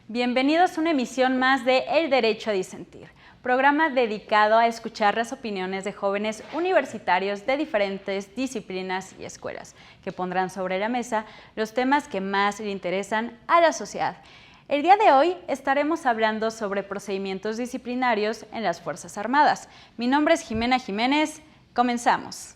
Bienvenidos a una emisión más de El Derecho a Disentir, programa dedicado a escuchar las opiniones de jóvenes universitarios de diferentes disciplinas y escuelas, que pondrán sobre la mesa los temas que más le interesan a la sociedad. El día de hoy estaremos hablando sobre procedimientos disciplinarios en las Fuerzas Armadas. Mi nombre es Jimena Jiménez. Comenzamos.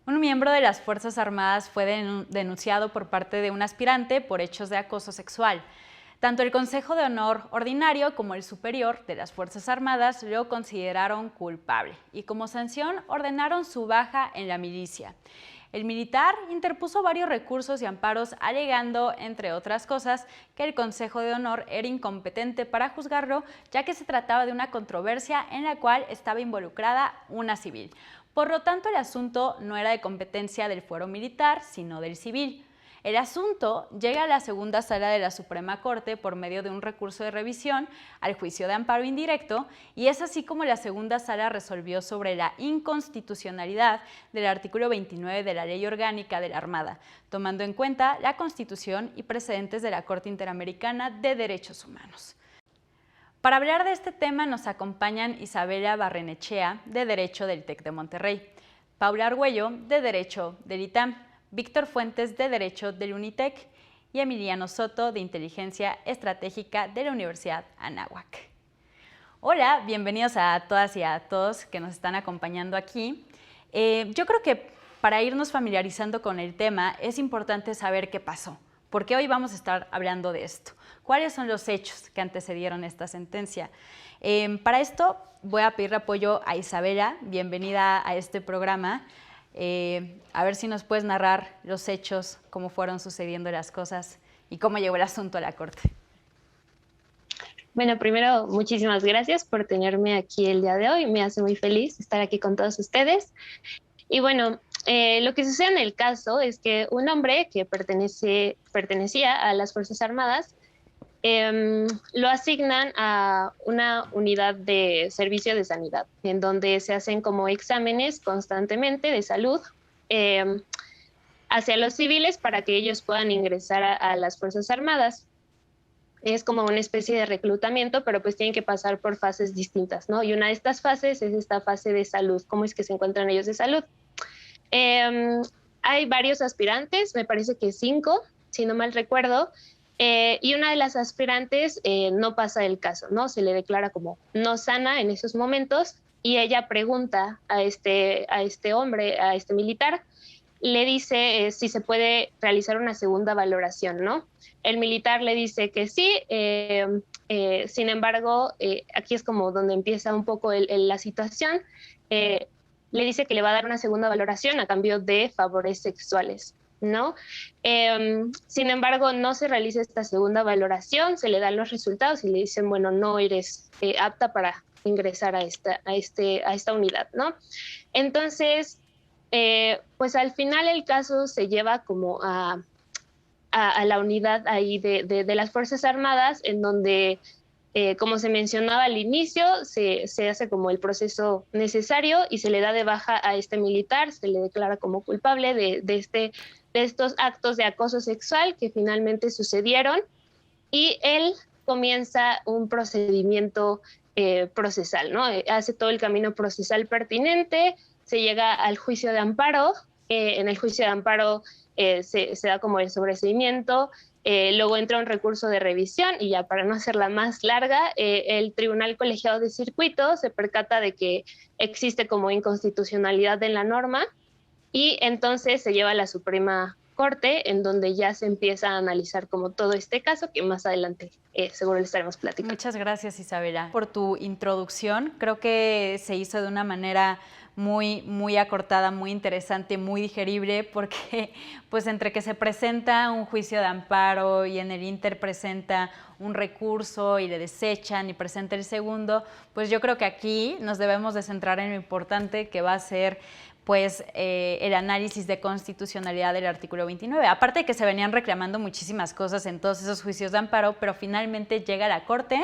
Un miembro de las Fuerzas Armadas fue denunciado por parte de un aspirante por hechos de acoso sexual. Tanto el Consejo de Honor Ordinario como el Superior de las Fuerzas Armadas lo consideraron culpable y como sanción ordenaron su baja en la milicia. El militar interpuso varios recursos y amparos alegando, entre otras cosas, que el Consejo de Honor era incompetente para juzgarlo, ya que se trataba de una controversia en la cual estaba involucrada una civil. Por lo tanto, el asunto no era de competencia del fuero militar, sino del civil. El asunto llega a la segunda sala de la Suprema Corte por medio de un recurso de revisión al juicio de amparo indirecto, y es así como la segunda sala resolvió sobre la inconstitucionalidad del artículo 29 de la Ley Orgánica de la Armada, tomando en cuenta la Constitución y precedentes de la Corte Interamericana de Derechos Humanos. Para hablar de este tema nos acompañan Isabela Barrenechea, de Derecho del TEC de Monterrey, Paula Argüello, de Derecho del ITAM, Víctor Fuentes, de Derecho del UNITEC, y Emiliano Soto, de Inteligencia Estratégica de la Universidad Anáhuac. Hola, bienvenidos a todas y a todos que nos están acompañando aquí. Yo creo que para irnos familiarizando con el tema es importante saber qué pasó. ¿Por qué hoy vamos a estar hablando de esto? ¿Cuáles son los hechos que antecedieron esta sentencia? Para esto voy a pedir apoyo a Isabela. Bienvenida a este programa. A ver si nos puedes narrar los hechos, cómo fueron sucediendo las cosas y cómo llegó el asunto a la Corte. Bueno, primero, muchísimas gracias por tenerme aquí el día de hoy. Me hace muy feliz estar aquí con todos ustedes. Y bueno, lo que sucede en el caso es que un hombre que pertenecía a las Fuerzas Armadas lo asignan a una unidad de servicio de sanidad, en donde se hacen como exámenes constantemente de salud hacia los civiles para que ellos puedan ingresar a las Fuerzas Armadas. Es como una especie de reclutamiento, pero pues tienen que pasar por fases distintas, ¿no? Y una de estas fases es esta fase de salud. ¿Cómo es que se encuentran ellos de salud? Hay varios aspirantes, me parece que 5, si no mal recuerdo, y una de las aspirantes no pasa el caso, ¿no? Se le declara como no sana en esos momentos y ella pregunta a este hombre, a este militar, le dice si se puede realizar una segunda valoración, ¿no? El militar le dice que sí, sin embargo, aquí es como donde empieza un poco la situación. Le dice que le va a dar una segunda valoración a cambio de favores sexuales, ¿no? Sin embargo, no se realiza esta segunda valoración, se le dan los resultados y le dicen, bueno, no eres apta para ingresar a esta unidad, ¿no? Entonces, pues al final el caso se lleva como a la unidad ahí de las Fuerzas Armadas, en donde, como se mencionaba al inicio, se hace como el proceso necesario y se le da de baja a este militar, se le declara como culpable de estos actos de acoso sexual que finalmente sucedieron, y él comienza un procedimiento procesal, ¿no? Hace todo el camino procesal pertinente, se llega al juicio de amparo. En el juicio de amparo se da como el sobreseimiento, luego entra un recurso de revisión y ya para no hacerla más larga, el Tribunal Colegiado de Circuito se percata de que existe como inconstitucionalidad en la norma y entonces se lleva a la Suprema corte en donde ya se empieza a analizar como todo este caso que más adelante seguro le estaremos platicando. Muchas gracias, Isabela, por tu introducción. Creo que se hizo de una manera muy acortada, muy interesante, muy digerible, porque pues entre que se presenta un juicio de amparo y en el Inter presenta un recurso y le desechan y presenta el segundo, pues yo creo que aquí nos debemos de centrar en lo importante que va a ser pues el análisis de constitucionalidad del artículo 29. Aparte de que se venían reclamando muchísimas cosas en todos esos juicios de amparo, pero finalmente llega a la Corte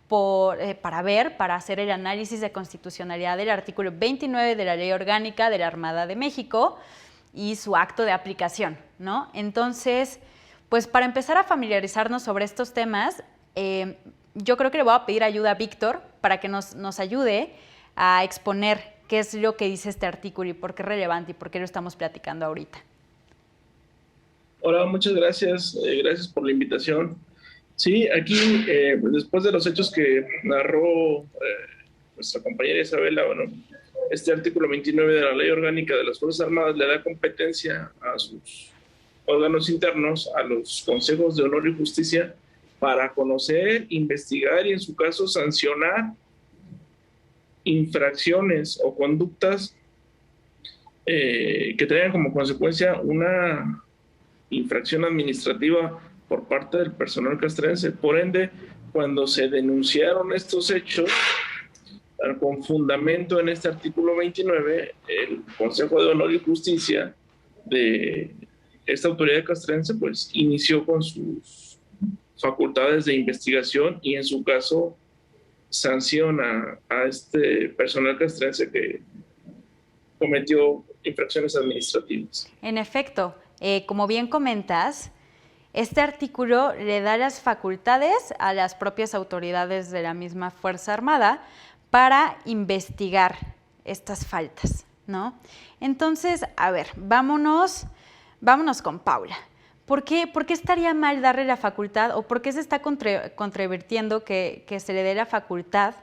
para hacer el análisis de constitucionalidad del artículo 29 de la Ley Orgánica de la Armada de México y su acto de aplicación, ¿no? Entonces, pues para empezar a familiarizarnos sobre estos temas, yo creo que le voy a pedir ayuda a Víctor para que nos ayude a exponer qué es lo que dice este artículo y por qué es relevante y por qué lo estamos platicando ahorita. Hola, muchas gracias. Gracias por la invitación. Sí, aquí, después de los hechos que narró nuestra compañera Isabela, bueno, este artículo 29 de la Ley Orgánica de las Fuerzas Armadas le da competencia a sus órganos internos, a los consejos de honor y justicia, para conocer, investigar y, en su caso, sancionar infracciones o conductas que tengan como consecuencia una infracción administrativa por parte del personal castrense. Por ende, cuando se denunciaron estos hechos, con fundamento en este artículo 29, el Consejo de Honor y Justicia de esta autoridad castrense pues inició con sus facultades de investigación y, en su caso, sanciona a este personal castrense que cometió infracciones administrativas. En efecto, como bien comentas, este artículo le da las facultades a las propias autoridades de la misma Fuerza Armada para investigar estas faltas, ¿no? Entonces, a ver, vámonos con Paula. ¿Por qué estaría mal darle la facultad o por qué se está controvirtiendo que se le dé la facultad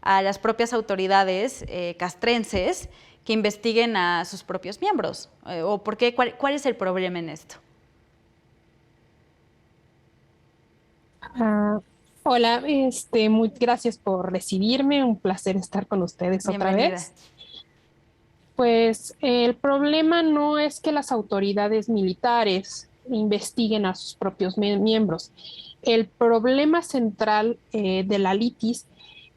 a las propias autoridades castrenses que investiguen a sus propios miembros? ¿O por qué? ¿Cuál es el problema en esto? Hola, muy gracias por recibirme, un placer estar con ustedes otra vez. Pues el problema no es que las autoridades militares investiguen a sus propios miembros. El problema central de la litis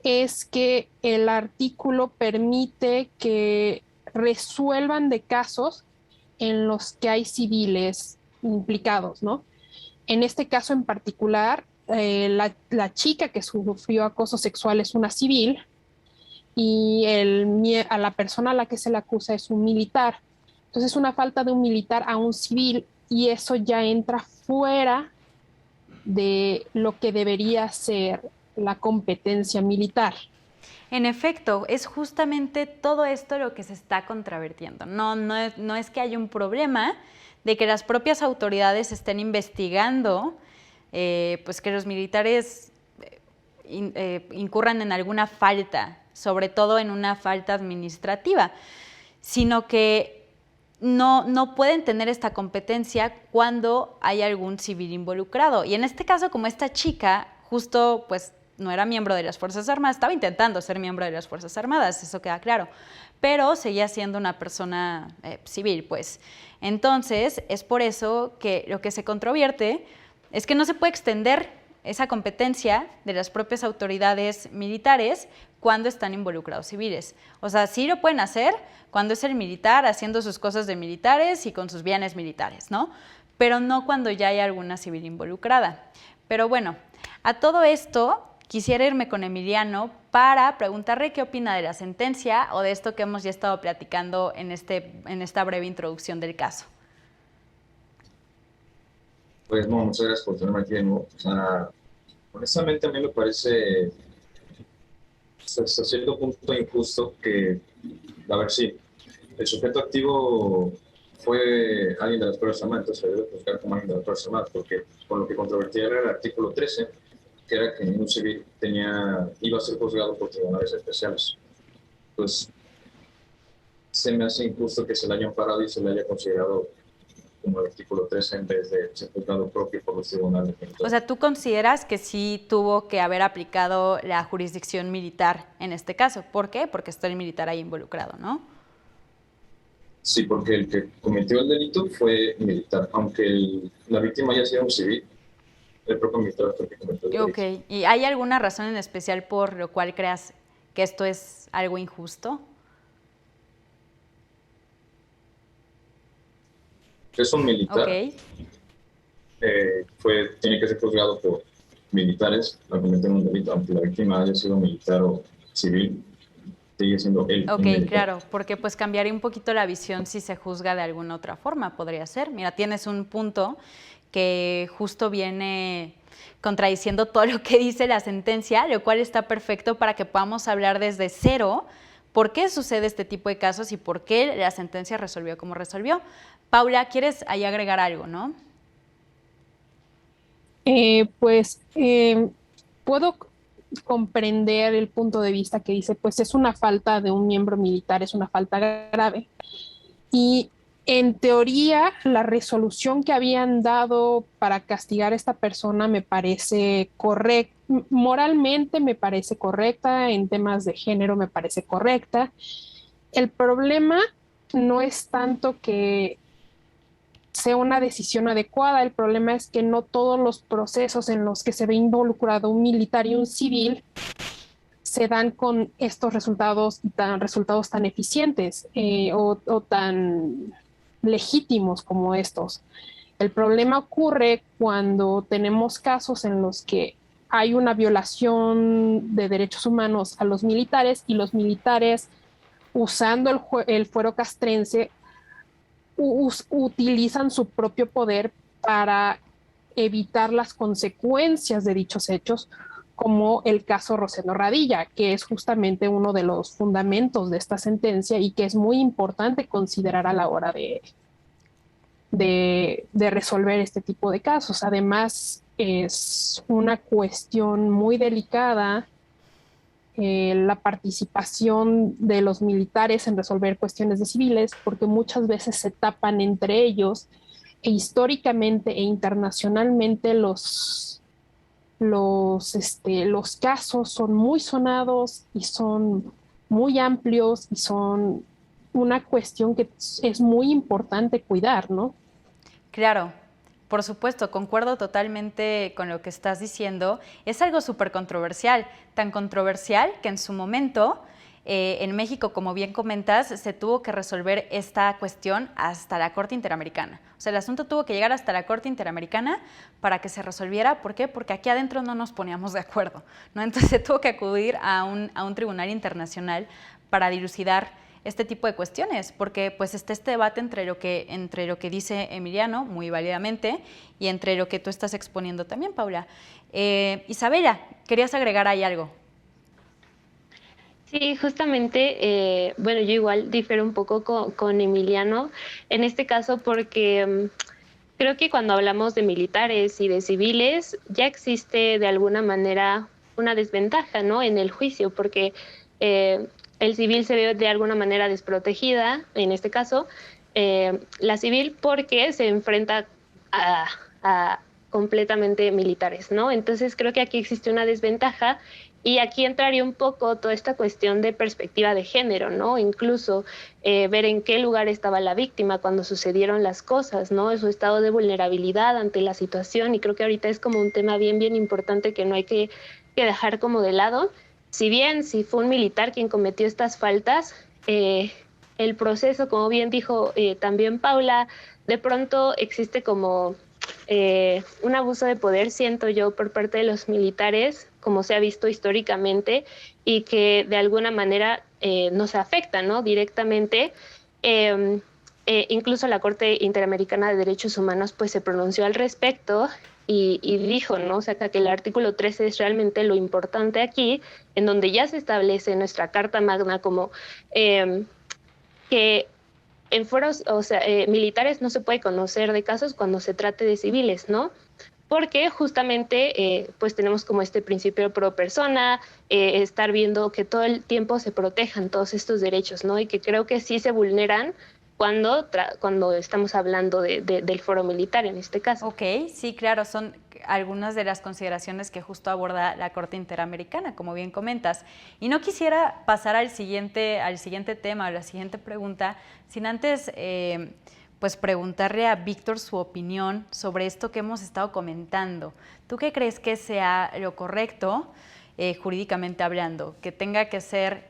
es que el artículo permite que resuelvan de casos en los que hay civiles implicados, ¿no? En este caso en particular, la chica que sufrió acoso sexual es una civil y a la persona a la que se le acusa es un militar. Entonces, una falta de un militar a un civil, y eso ya entra fuera de lo que debería ser la competencia militar. En efecto, es justamente todo esto lo que se está controvirtiendo. No es que haya un problema de que las propias autoridades estén investigando pues que los militares incurran en alguna falta, sobre todo en una falta administrativa, sino que no pueden tener esta competencia cuando hay algún civil involucrado. Y en este caso, como esta chica justo pues no era miembro de las Fuerzas Armadas, estaba intentando ser miembro de las Fuerzas Armadas, eso queda claro, pero seguía siendo una persona civil, pues. Entonces, es por eso que lo que se controvierte es que no se puede extender esa competencia de las propias autoridades militares cuando están involucrados civiles. O sea, sí lo pueden hacer cuando es el militar haciendo sus cosas de militares y con sus bienes militares, ¿no? Pero no cuando ya hay alguna civil involucrada. Pero bueno, a todo esto quisiera irme con Emiliano para preguntarle qué opina de la sentencia o de esto que hemos ya estado platicando en esta breve introducción del caso. Pues no, muchas gracias por tenerme aquí de nuevo. O sea, honestamente a mí me parece hasta cierto punto injusto que, a ver si el sujeto activo fue alguien de las Fuerzas Armadas, entonces se debe buscar como alguien de las Fuerzas Armadas, porque con lo que controvertía era el artículo 13, que era que un civil iba a ser juzgado por tribunales especiales. Pues se me hace injusto que se le hayan parado y se le haya considerado como el artículo 13 en vez de ser juzgado propio por los tribunales militares. O sea, ¿tú consideras que sí tuvo que haber aplicado la jurisdicción militar en este caso? ¿Por qué? Porque está el militar ahí involucrado, ¿no? Sí, porque el que cometió el delito fue militar, aunque la víctima haya sido un civil, el propio militar fue el que cometió el delito. Ok, ¿y hay alguna razón en especial por lo cual creas que esto es algo injusto? Es un militar, Ok. Tiene que ser juzgado por militares al cometer un delito, aunque la víctima haya sido militar o civil, sigue siendo él. Ok, militar. claro, porque pues cambiaría un poquito la visión si se juzga de alguna otra forma, podría ser. Mira, tienes un punto que justo viene contradiciendo todo lo que dice la sentencia, lo cual está perfecto para que podamos hablar desde cero por qué sucede este tipo de casos y por qué la sentencia resolvió como resolvió. Paula, ¿quieres ahí agregar algo, no? Puedo comprender el punto de vista que dice, pues es una falta de un miembro militar, es una falta grave. Y en teoría, la resolución que habían dado para castigar a esta persona me parece correcta, moralmente me parece correcta, en temas de género me parece correcta. El problema no es tanto que sea una decisión adecuada, el problema es que no todos los procesos en los que se ve involucrado un militar y un civil se dan con estos resultados tan eficientes o tan legítimos como estos. El problema ocurre cuando tenemos casos en los que hay una violación de derechos humanos a los militares y los militares, usando el fuero castrense, utilizan su propio poder para evitar las consecuencias de dichos hechos, como el caso Rosendo Radilla, que es justamente uno de los fundamentos de esta sentencia y que es muy importante considerar a la hora de resolver este tipo de casos. Además, es una cuestión muy delicada la participación de los militares en resolver cuestiones de civiles, porque muchas veces se tapan entre ellos e históricamente e internacionalmente los casos son muy sonados y son muy amplios y son una cuestión que es muy importante cuidar, ¿no? Claro, por supuesto, concuerdo totalmente con lo que estás diciendo. Es algo súper controversial, tan controversial que en su momento en México, como bien comentas, se tuvo que resolver esta cuestión hasta la Corte Interamericana. O sea, el asunto tuvo que llegar hasta la Corte Interamericana para que se resolviera. ¿Por qué? Porque aquí adentro no nos poníamos de acuerdo, ¿no? Entonces se tuvo que acudir a un tribunal internacional para dilucidar este tipo de cuestiones, porque pues está este debate entre lo que dice Emiliano, muy válidamente, y entre lo que tú estás exponiendo también, Paula. Isabela, ¿querías agregar ahí algo? Sí, justamente, bueno, yo igual difiero un poco con Emiliano en este caso porque creo que cuando hablamos de militares y de civiles ya existe de alguna manera una desventaja, ¿no? En el juicio, porque el civil se ve de alguna manera desprotegida, en este caso, la civil porque se enfrenta a completamente militares, ¿no? Entonces creo que aquí existe una desventaja y aquí entraría un poco toda esta cuestión de perspectiva de género, ¿no? Incluso ver en qué lugar estaba la víctima cuando sucedieron las cosas, ¿no? Su estado de vulnerabilidad ante la situación, y creo que ahorita es como un tema bien importante que no hay que dejar como de lado. Si bien si fue un militar quien cometió estas faltas, el proceso, como bien dijo también Paula, de pronto existe como un abuso de poder, siento yo, por parte de los militares, como se ha visto históricamente, y que de alguna manera nos afecta, ¿no? Directamente. Incluso la Corte Interamericana de Derechos Humanos pues se pronunció al respecto y dijo, ¿no? O sea, que el artículo 13 es realmente lo importante aquí, en donde ya se establece en nuestra Carta Magna como que en foros, o sea, militares no se puede conocer de casos cuando se trate de civiles, ¿no? Porque justamente pues tenemos como este principio pro persona, estar viendo que todo el tiempo se protejan todos estos derechos, ¿no? Y que creo que sí se vulneran cuando estamos hablando del fuero militar en este caso. Ok, sí, claro, son algunas de las consideraciones que justo aborda la Corte Interamericana, como bien comentas. Y no quisiera pasar al siguiente tema, a la siguiente pregunta, sin antes pues preguntarle a Víctor su opinión sobre esto que hemos estado comentando. ¿Tú qué crees que sea lo correcto, jurídicamente hablando, que tenga que ser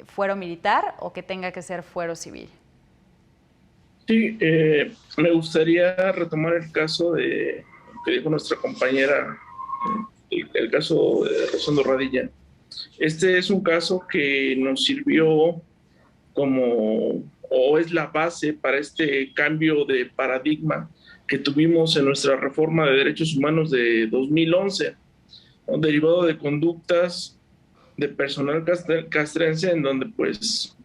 fuero militar o que tenga que ser fuero civil? Sí, me gustaría retomar el caso que dijo nuestra compañera, el caso de Rosendo Radilla. Este es un caso que nos sirvió o es la base para este cambio de paradigma que tuvimos en nuestra reforma de derechos humanos de 2011, ¿no? Derivado de conductas de personal castrense en donde pues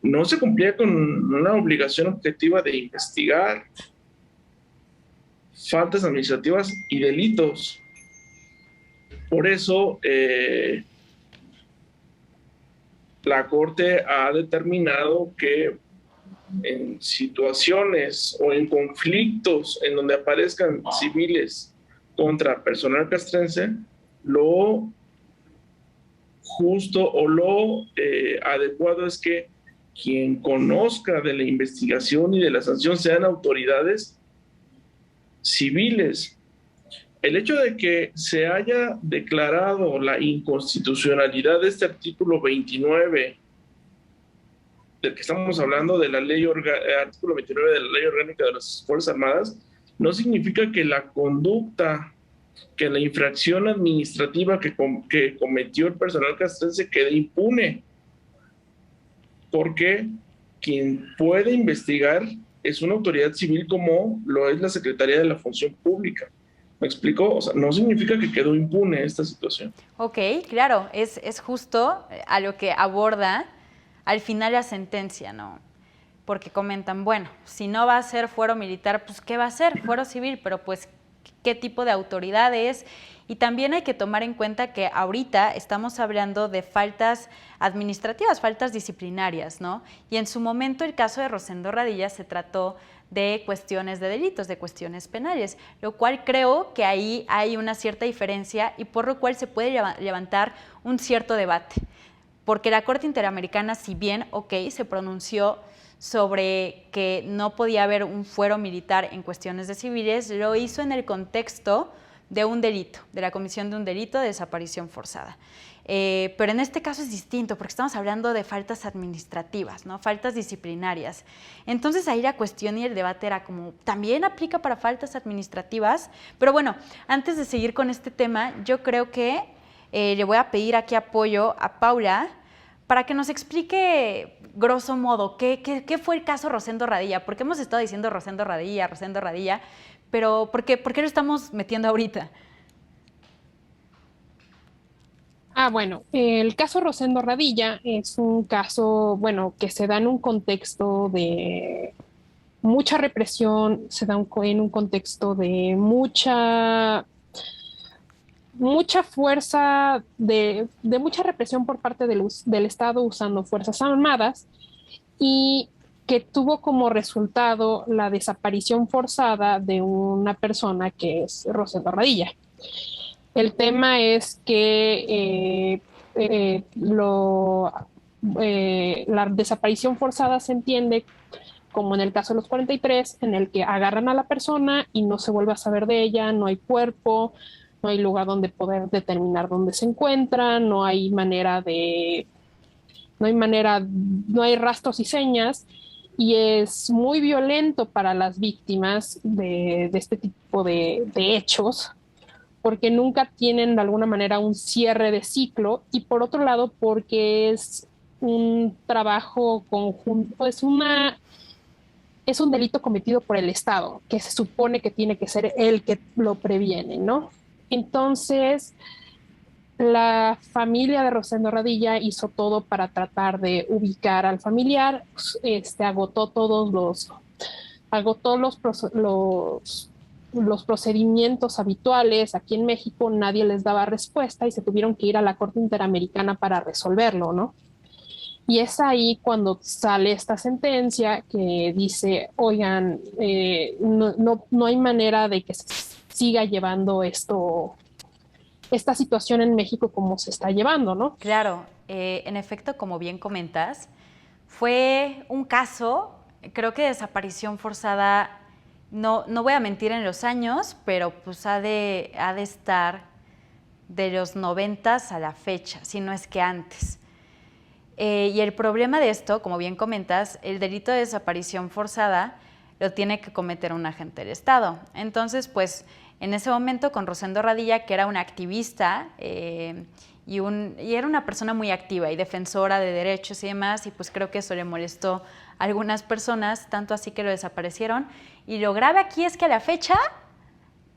no se cumplía con una obligación objetiva de investigar faltas administrativas y delitos. Por eso, la Corte ha determinado que en situaciones o en conflictos en donde aparezcan civiles contra personal castrense, lo justo o lo adecuado es que quien conozca de la investigación y de la sanción sean autoridades civiles. El hecho de que se haya declarado la inconstitucionalidad de este artículo 29, del que estamos hablando, de la artículo 29 de la Ley Orgánica de las Fuerzas Armadas, no significa que la conducta, que la infracción administrativa que cometió el personal castrense quede impune, porque quien puede investigar es una autoridad civil como lo es la Secretaría de la Función Pública. ¿Me explico? O sea, no significa que quedó impune esta situación. Ok, claro, es justo a lo que aborda al final la sentencia, ¿no? Porque comentan, bueno, si no va a ser fuero militar, pues ¿qué va a ser? Fuero civil, pero pues ¿qué tipo de autoridad es? Y también hay que tomar en cuenta que ahorita estamos hablando de faltas administrativas, faltas disciplinarias, ¿no? Y en su momento el caso de Rosendo Radilla se trató de cuestiones de delitos, de cuestiones penales, lo cual creo que ahí hay una cierta diferencia y por lo cual se puede levantar un cierto debate. Porque la Corte Interamericana, si bien, se pronunció sobre que no podía haber un fuero militar en cuestiones de civiles, lo hizo en el contexto de un delito, de la comisión de un delito de desaparición forzada. Pero en este caso es distinto porque estamos hablando de faltas administrativas, ¿no? Faltas disciplinarias. Entonces ahí la cuestión y el debate era como, ¿también aplica para faltas administrativas? Pero bueno, antes de seguir con este tema, yo creo que le voy a pedir aquí apoyo a Paula para que nos explique, grosso modo, qué fue el caso Rosendo Radilla. Porque hemos estado diciendo Rosendo Radilla, pero ¿por qué lo estamos metiendo ahorita? Bueno, el caso Rosendo Radilla es un caso, bueno, que se da en un contexto de mucha represión, se da en un contexto de mucha fuerza, de mucha represión por parte del Estado usando Fuerzas Armadas y que tuvo como resultado la desaparición forzada de una persona que es Rosendo Radilla. El tema es que la desaparición forzada se entiende como en el caso de los 43, en el que agarran a la persona y no se vuelve a saber de ella, no hay cuerpo, no hay lugar donde poder determinar dónde se encuentra, no hay rastros y señas, y es muy violento para las víctimas de este tipo de hechos, porque nunca tienen de alguna manera un cierre de ciclo, y por otro lado porque es un trabajo conjunto, es un delito cometido por el Estado, que se supone que tiene que ser el que lo previene, ¿no? Entonces, la familia de Rosendo Radilla hizo todo para tratar de ubicar al familiar, agotó los procedimientos habituales aquí en México, nadie les daba respuesta y se tuvieron que ir a la Corte Interamericana para resolverlo, ¿no? Y es ahí cuando sale esta sentencia que dice, oigan, no hay manera de que se siga llevando esta situación en México como se está llevando, ¿no? Claro, en efecto, como bien comentas, fue un caso, creo que desaparición forzada, no voy a mentir en los años, pero pues ha de estar de los 90s a la fecha, si no es que antes. Y el problema de esto, como bien comentas, el delito de desaparición forzada lo tiene que cometer un agente del Estado. Entonces, pues, en ese momento con Rosendo Radilla, que era una activista y era una persona muy activa y defensora de derechos y demás, y pues creo que eso le molestó a algunas personas, tanto así que lo desaparecieron. Y lo grave aquí es que a la fecha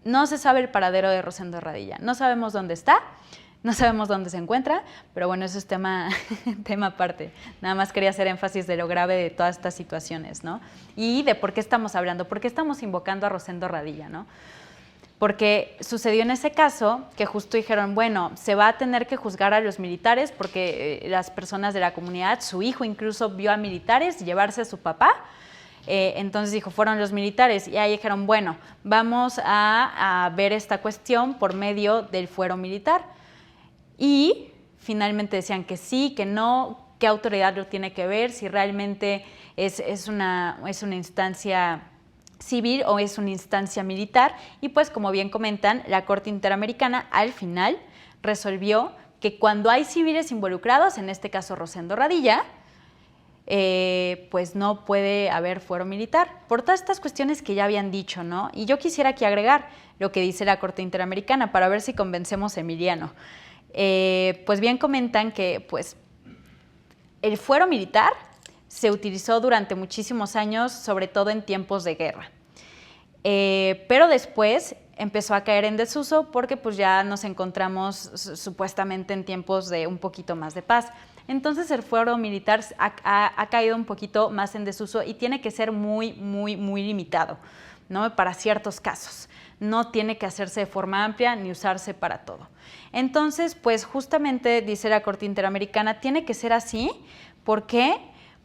no se sabe el paradero de Rosendo Radilla. No sabemos dónde está, no sabemos dónde se encuentra, pero bueno, eso es tema aparte. Nada más quería hacer énfasis de lo grave de todas estas situaciones, ¿no? Y de por qué estamos hablando, por qué estamos invocando a Rosendo Radilla, ¿no? Porque sucedió en ese caso que justo dijeron, bueno, se va a tener que juzgar a los militares porque las personas de la comunidad, su hijo incluso vio a militares llevarse a su papá. Entonces dijo, fueron los militares, y ahí dijeron, bueno, vamos a ver esta cuestión por medio del fuero militar. Y finalmente decían que sí, que no, qué autoridad lo tiene que ver, si realmente es una instancia civil o es una instancia militar. Y pues como bien comentan, la Corte Interamericana al final resolvió que cuando hay civiles involucrados, en este caso Rosendo Radilla, pues no puede haber fuero militar, por todas estas cuestiones que ya habían dicho, ¿no? Y yo quisiera aquí agregar lo que dice la Corte Interamericana para ver si convencemos a Emiliano. Pues bien comentan que pues, el fuero militar se utilizó durante muchísimos años, sobre todo en tiempos de guerra. Pero después empezó a caer en desuso porque pues, ya nos encontramos supuestamente en tiempos de un poquito más de paz. Entonces el fuero militar ha caído un poquito más en desuso y tiene que ser muy, muy, muy limitado, ¿no? Para ciertos casos. No tiene que hacerse de forma amplia ni usarse para todo. Entonces, pues justamente, dice la Corte Interamericana, tiene que ser así. ¿Por qué?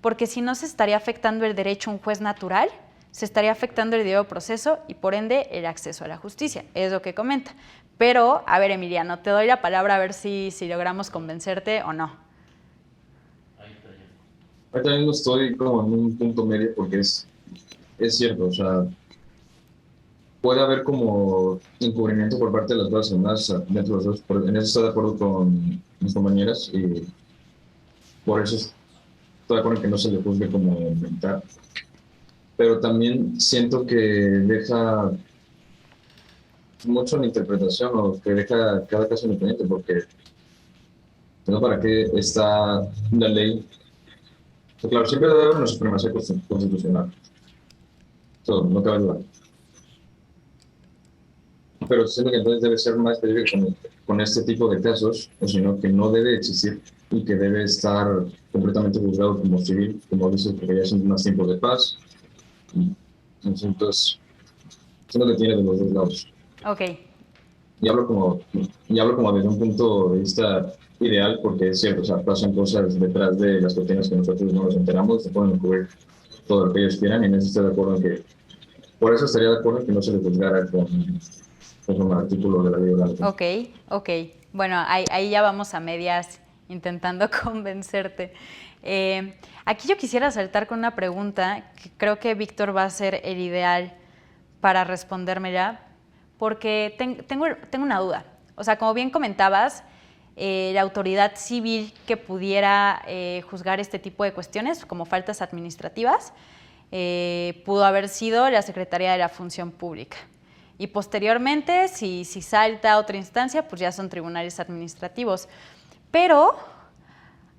Porque si no se estaría afectando el derecho a un juez natural, se estaría afectando el debido proceso y por ende el acceso a la justicia, es lo que comenta. Pero, a ver, Emiliano, te doy la palabra a ver si logramos convencerte o no. Ahí también estoy como en un punto medio porque es cierto, o sea, puede haber como encubrimiento por parte de las Fuerzas Armadas dentro de los dos, en eso estoy de acuerdo con mis compañeras y por eso estoy de acuerdo en que no se le juzgue como militar. Pero también siento que deja mucho en interpretación o que deja cada caso independiente porque no para qué está la ley. Pues claro, siempre debe haber una supremacía constitucional. Eso no cabe duda. Pero siento que entonces debe ser más específico con este tipo de casos, o sino que no debe existir y que debe estar completamente juzgado como civil, como dices, porque ya son más tiempos de paz. Entonces, siento que tiene de los dos lados. Ok. Y hablo como desde un punto de vista ideal, porque es cierto, o sea, pasan cosas detrás de las cuestiones que nosotros no nos enteramos, se pueden ocurrir todo lo que ellos quieran, y en eso estoy de acuerdo en que, por eso estaría de acuerdo en que no se le juzgara con un artículo de la ley oral. Ok. Bueno, ahí ya vamos a medias intentando convencerte. Aquí yo quisiera saltar con una pregunta que creo que Víctor va a ser el ideal para respondérmela, porque tengo una duda. O sea, como bien comentabas, la autoridad civil que pudiera juzgar este tipo de cuestiones, como faltas administrativas, pudo haber sido la Secretaría de la Función Pública. Y posteriormente, si salta a otra instancia, pues ya son tribunales administrativos. Pero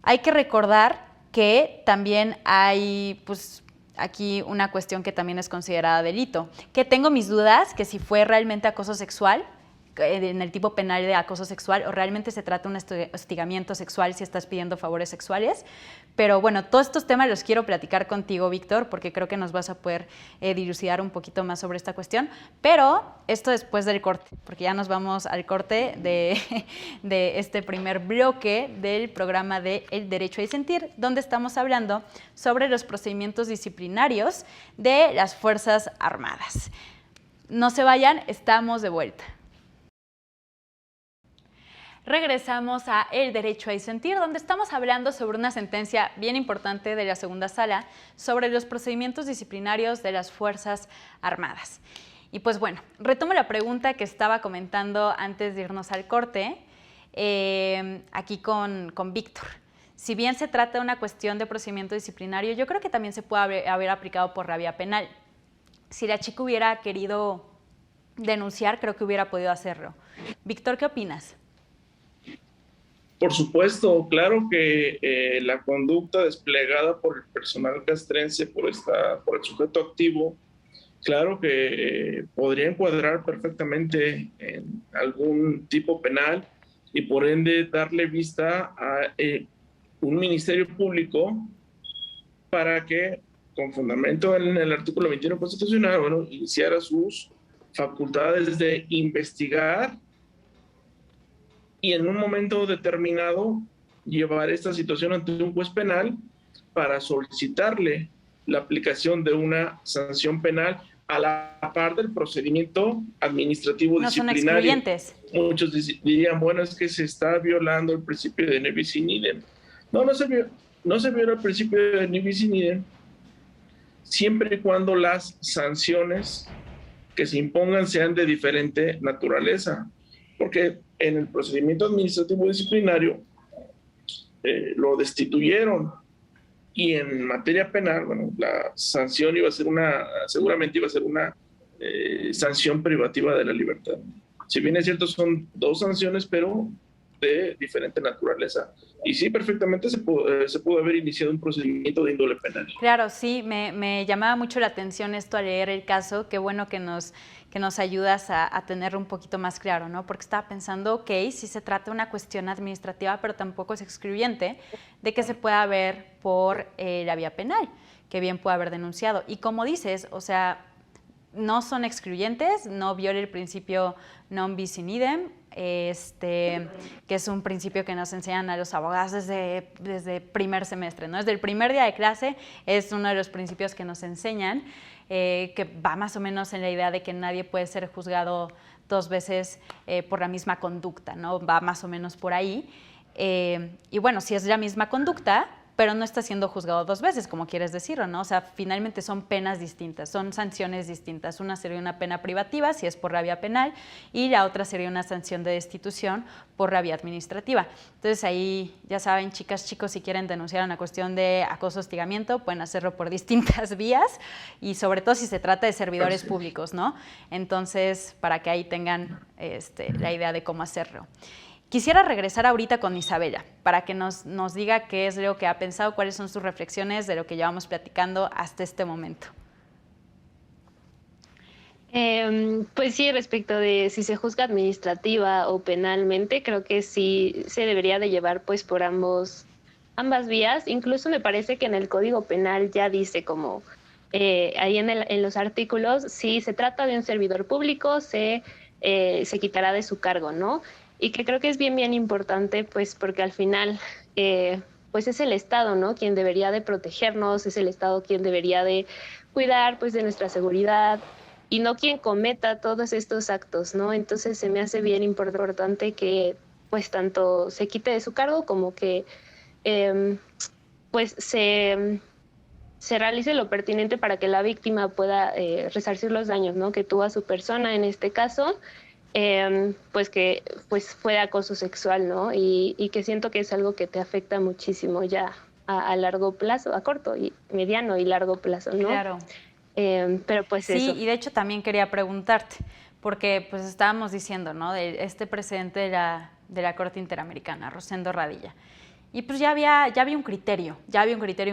hay que recordar que también hay, pues, aquí una cuestión que también es considerada delito, que tengo mis dudas que si fue realmente acoso sexual, en el tipo penal de acoso sexual o realmente se trata de un hostigamiento sexual si estás pidiendo favores sexuales. Pero bueno, todos estos temas los quiero platicar contigo, Víctor, porque creo que nos vas a poder dilucidar un poquito más sobre esta cuestión, pero esto después del corte, porque ya nos vamos al corte de este primer bloque del programa de El Derecho a Disentir, donde estamos hablando sobre los procedimientos disciplinarios de las Fuerzas Armadas. No se vayan, estamos de vuelta. Regresamos a El Derecho a Disentir, donde estamos hablando sobre una sentencia bien importante de la segunda sala sobre los procedimientos disciplinarios de las Fuerzas Armadas. Y pues bueno, retomo la pregunta que estaba comentando antes de irnos al corte, aquí con Víctor. Si bien se trata de una cuestión de procedimiento disciplinario, yo creo que también se puede haber aplicado por la vía penal. Si la chica hubiera querido denunciar, creo que hubiera podido hacerlo. Víctor, ¿qué opinas? Por supuesto, claro que la conducta desplegada por el personal castrense, por el sujeto activo, claro que podría encuadrar perfectamente en algún tipo penal y por ende darle vista a un ministerio público para que, con fundamento en el artículo 21 constitucional, bueno, iniciara sus facultades de investigar y en un momento determinado llevar esta situación ante un juez penal para solicitarle la aplicación de una sanción penal a la par del procedimiento administrativo disciplinario. No son excluyentes. Muchos dirían, bueno, es que se está violando el principio de ne bis in idem. No se viola el principio de ne bis in idem siempre y cuando las sanciones que se impongan sean de diferente naturaleza. Porque en el procedimiento administrativo disciplinario lo destituyeron y en materia penal, bueno, la sanción seguramente iba a ser una sanción privativa de la libertad. Si bien es cierto, son dos sanciones, pero de diferente naturaleza. Y sí, perfectamente se pudo haber iniciado un procedimiento de índole penal. Claro, sí, me llamaba mucho la atención esto al leer el caso. Qué bueno que nos ayudas a tenerlo un poquito más claro, ¿no? Porque estaba pensando, ok, sí se trata de una cuestión administrativa, pero tampoco es excluyente de que se pueda ver por la vía penal, que bien puede haber denunciado. Y como dices, o sea, no son excluyentes, no viola el principio non bis in idem, que es un principio que nos enseñan a los abogados desde primer semestre, ¿no? Desde el primer día de clase es uno de los principios que nos enseñan, que va más o menos en la idea de que nadie puede ser juzgado dos veces por la misma conducta, ¿no? Va más o menos por ahí. Y bueno, si es la misma conducta, pero no está siendo juzgado dos veces, como quieres decirlo, ¿no? O sea, finalmente son penas distintas, son sanciones distintas. Una sería una pena privativa, si es por la vía penal, y la otra sería una sanción de destitución por la vía administrativa. Entonces ahí, ya saben, chicas, chicos, si quieren denunciar una cuestión de acoso, hostigamiento, pueden hacerlo por distintas vías, y sobre todo si se trata de servidores públicos, ¿no? Entonces, para que ahí tengan la idea de cómo hacerlo. Quisiera regresar ahorita con Isabela para que nos diga qué es lo que ha pensado, cuáles son sus reflexiones de lo que llevamos platicando hasta este momento. Pues sí, respecto de si se juzga administrativa o penalmente, creo que sí se debería de llevar pues por ambas vías. Incluso me parece que en el Código Penal ya dice como ahí en los artículos, si se trata de un servidor público, se quitará de su cargo, ¿no? Y que creo que es bien importante, pues porque al final, pues es el Estado, ¿no? Quien debería de protegernos, es el Estado quien debería de cuidar, pues, de nuestra seguridad y no quien cometa todos estos actos, ¿no? Entonces se me hace bien importante que, pues, tanto se quite de su cargo como que, pues, se realice lo pertinente para que la víctima pueda resarcir los daños, ¿no? Que tuvo a su persona en este caso. Pues que pues fue acoso sexual, ¿no? Y que siento que es algo que te afecta muchísimo ya a largo plazo, a corto y mediano y largo plazo, ¿no? Claro. Pero pues sí, eso. Sí, y de hecho también quería preguntarte, porque pues estábamos diciendo, ¿no? De este precedente de la Corte Interamericana, Rosendo Radilla. Y pues ya había un criterio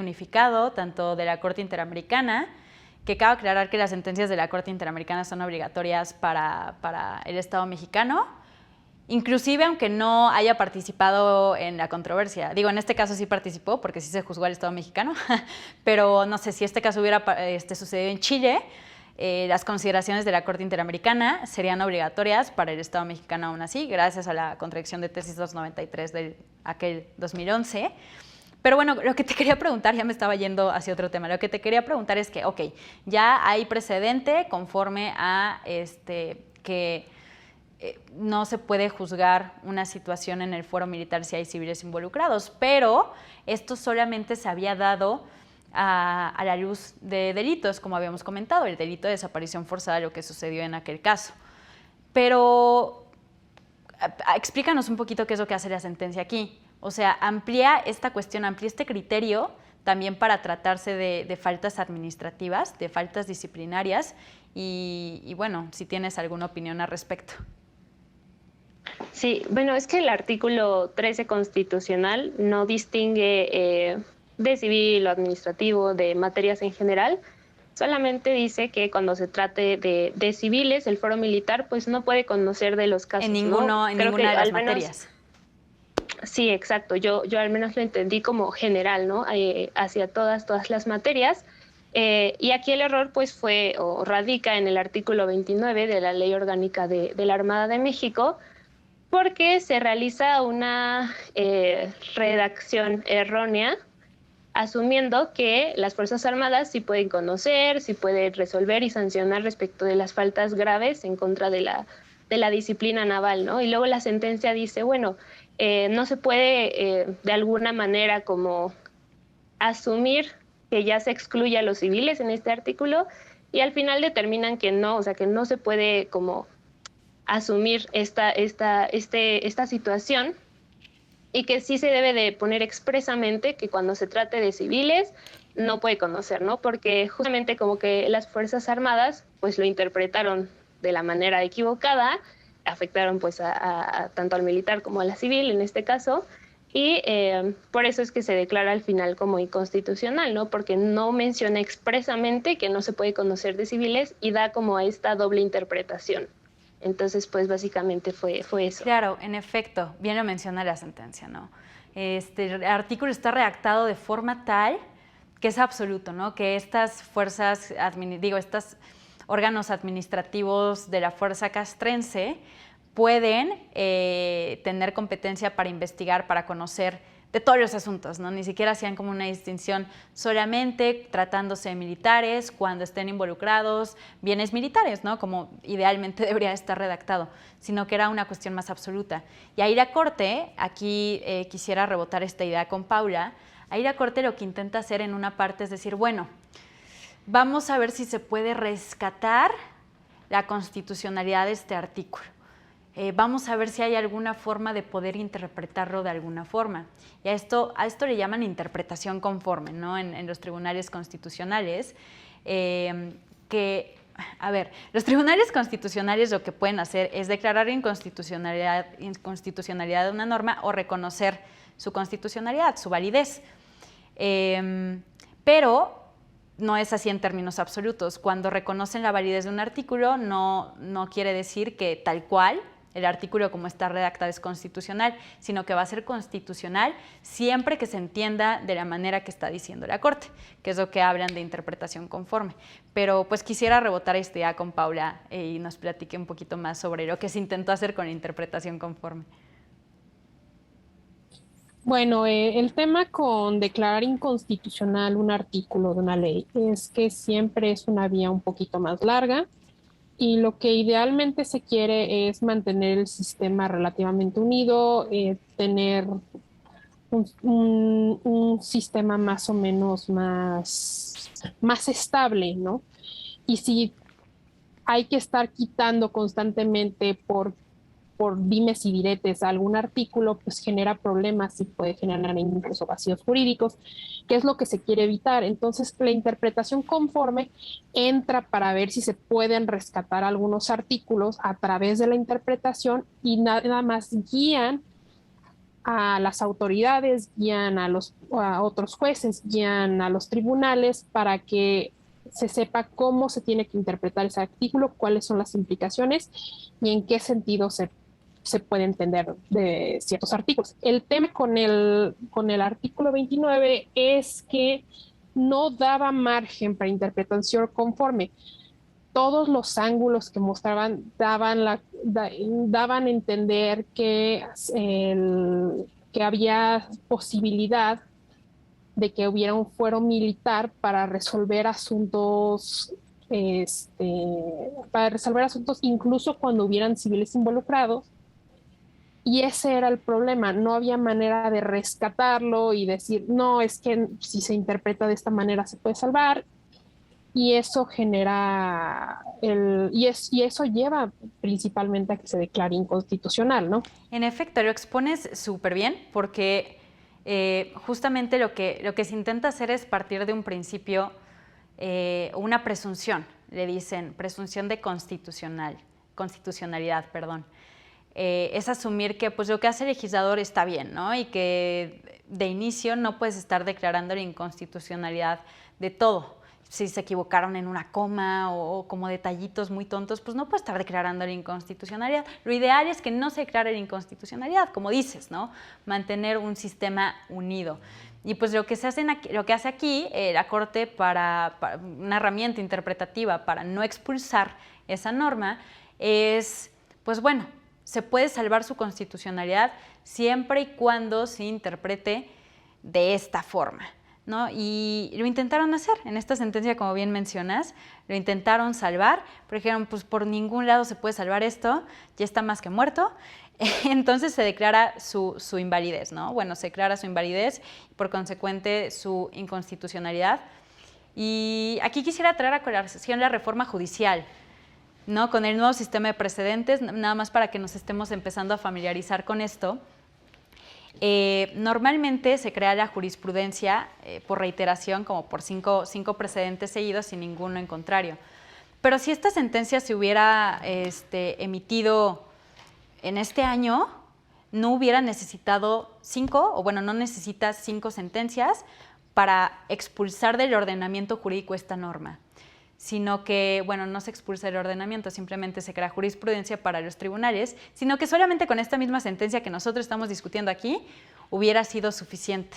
unificado, tanto de la Corte Interamericana que cabe aclarar que las sentencias de la Corte Interamericana son obligatorias para el Estado mexicano, inclusive aunque no haya participado en la controversia. Digo, en este caso sí participó porque sí se juzgó al Estado mexicano, pero no sé si este caso hubiera sucedido en Chile, las consideraciones de la Corte Interamericana serían obligatorias para el Estado mexicano aún así, gracias a la contradicción de tesis 293 de aquel 2011. Pero bueno, lo que te quería preguntar, ya me estaba yendo hacia otro tema, lo que te quería preguntar es que, ok, ya hay precedente conforme a que no se puede juzgar una situación en el fuero militar si hay civiles involucrados, pero esto solamente se había dado a la luz de delitos, como habíamos comentado, el delito de desaparición forzada, lo que sucedió en aquel caso. Pero explícanos un poquito qué es lo que hace la sentencia aquí. O sea, amplía esta cuestión, amplía este criterio también para tratarse de faltas administrativas, de faltas disciplinarias y bueno, si tienes alguna opinión al respecto. Sí, bueno, es que el artículo 13 constitucional no distingue de civil o administrativo, de materias en general. Solamente dice que cuando se trate de civiles, el foro militar pues no puede conocer de los casos. En ninguna de las materias. Sí, exacto. Yo al menos lo entendí como general, ¿no? Hacia todas las materias. Y aquí el error pues fue o radica en el artículo 29 de la Ley Orgánica de la Armada de México, porque se realiza una redacción errónea, asumiendo que las Fuerzas Armadas sí pueden conocer, sí pueden resolver y sancionar respecto de las faltas graves en contra de la disciplina naval, ¿no? Y luego la sentencia dice, bueno, no se puede de alguna manera como asumir que ya se excluye a los civiles en este artículo, y al final determinan que no, o sea, que no se puede como asumir esta situación, y que sí se debe de poner expresamente que cuando se trate de civiles no puede conocer, ¿no? Porque justamente como que las Fuerzas Armadas pues lo interpretaron de la manera equivocada, afectaron pues a tanto al militar como a la civil en este caso, y por eso es que se declara al final como inconstitucional, ¿no? Porque no menciona expresamente que no se puede conocer de civiles y da como esta doble interpretación. Entonces, pues básicamente fue eso. Claro, en efecto, bien lo menciona la sentencia, ¿no? El artículo está redactado de forma tal que es absoluto, ¿no? Que estas fuerzas, estos órganos administrativos de la fuerza castrense pueden tener competencia para investigar, para conocer de todos los asuntos, ¿no? Ni siquiera hacían como una distinción solamente tratándose de militares, cuando estén involucrados bienes militares, ¿no? Como idealmente debería estar redactado, sino que era una cuestión más absoluta. Y ahí la Corte, aquí quisiera rebotar esta idea con Paula, ahí la Corte lo que intenta hacer en una parte es decir, bueno, vamos a ver si se puede rescatar la constitucionalidad de este artículo. Vamos a ver si hay alguna forma de poder interpretarlo de alguna forma. Y a esto le llaman interpretación conforme, ¿no? En los tribunales constitucionales, los tribunales constitucionales lo que pueden hacer es declarar inconstitucionalidad de una norma o reconocer su constitucionalidad, su validez. Pero no es así en términos absolutos. Cuando reconocen la validez de un artículo, no quiere decir que tal cual el artículo como está redactado es constitucional, sino que va a ser constitucional siempre que se entienda de la manera que está diciendo la Corte, que es lo que hablan de interpretación conforme. Pero pues quisiera rebotar esta idea con Paula y nos platique un poquito más sobre lo que se intentó hacer con la interpretación conforme. Bueno, el tema con declarar inconstitucional un artículo de una ley es que siempre es una vía un poquito más larga, y lo que idealmente se quiere es mantener el sistema relativamente unido, tener un sistema más o menos más estable, ¿no? Y si hay que estar quitando constantemente por dimes y diretes a algún artículo, pues genera problemas y puede generar incluso vacíos jurídicos, que es lo que se quiere evitar. Entonces, la interpretación conforme entra para ver si se pueden rescatar algunos artículos a través de la interpretación, y nada más guían a las autoridades, guían a otros jueces, guían a los tribunales para que se sepa cómo se tiene que interpretar ese artículo, cuáles son las implicaciones y en qué sentido se puede entender de ciertos artículos. El tema con el artículo 29 es que no daba margen para interpretación conforme. Todos los ángulos que mostraban daban a entender que, que había posibilidad de que hubiera un fuero militar para resolver asuntos, incluso cuando hubieran civiles involucrados. Y ese era el problema, no había manera de rescatarlo y decir, no, es que si se interpreta de esta manera se puede salvar. Y eso y eso lleva principalmente a que se declare inconstitucional, ¿no? En efecto, lo expones súper bien porque justamente lo que se intenta hacer es partir de un principio, una presunción, le dicen presunción de constitucionalidad, perdón. Es asumir que pues, lo que hace el legislador está bien, ¿no? Y que de inicio no puedes estar declarando la inconstitucionalidad de todo. Si se equivocaron en una coma o como detallitos muy tontos, pues no puede estar declarando la inconstitucionalidad. Lo ideal es que no se declare la inconstitucionalidad, como dices, ¿no? Mantener un sistema unido. Y pues lo que hace aquí la Corte para una herramienta interpretativa para no expulsar esa norma es, pues bueno, se puede salvar su constitucionalidad siempre y cuando se interprete de esta forma, ¿no? Y lo intentaron hacer en esta sentencia, como bien mencionas, lo intentaron salvar, pero dijeron, pues por ningún lado se puede salvar esto, ya está más que muerto, entonces se declara su invalidez, ¿no? Bueno, se declara su invalidez y por consecuente su inconstitucionalidad. Y aquí quisiera traer a colación la reforma judicial, ¿no? Con el nuevo sistema de precedentes, nada más para que nos estemos empezando a familiarizar con esto. Normalmente se crea la jurisprudencia por reiteración, como por cinco precedentes seguidos sin ninguno en contrario. Pero si esta sentencia se hubiera emitido en este año, no hubiera necesitado no necesita 5 sentencias para expulsar del ordenamiento jurídico esta norma, sino que, bueno, no se expulsa del ordenamiento, simplemente se crea jurisprudencia para los tribunales, sino que solamente con esta misma sentencia que nosotros estamos discutiendo aquí hubiera sido suficiente.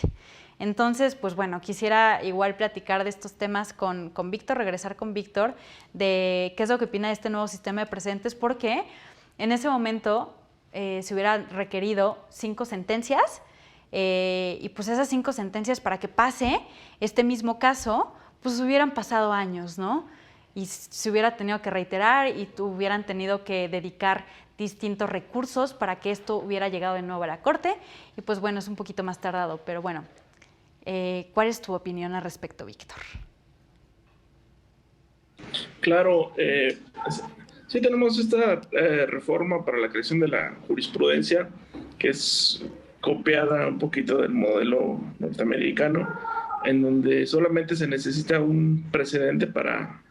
Entonces, pues bueno, quisiera igual platicar de estos temas con Víctor, regresar con Víctor, de qué es lo que opina de este nuevo sistema de precedentes, porque en ese momento se hubieran requerido 5 sentencias, y pues esas 5 sentencias para que pase este mismo caso, pues hubieran pasado años, ¿no? Y se hubiera tenido que reiterar y hubieran tenido que dedicar distintos recursos para que esto hubiera llegado de nuevo a la Corte. Y pues bueno, es un poquito más tardado, pero bueno, ¿cuál es tu opinión al respecto, Víctor? Claro, sí tenemos esta reforma para la creación de la jurisprudencia, que es copiada un poquito del modelo norteamericano, en donde solamente se necesita un precedente para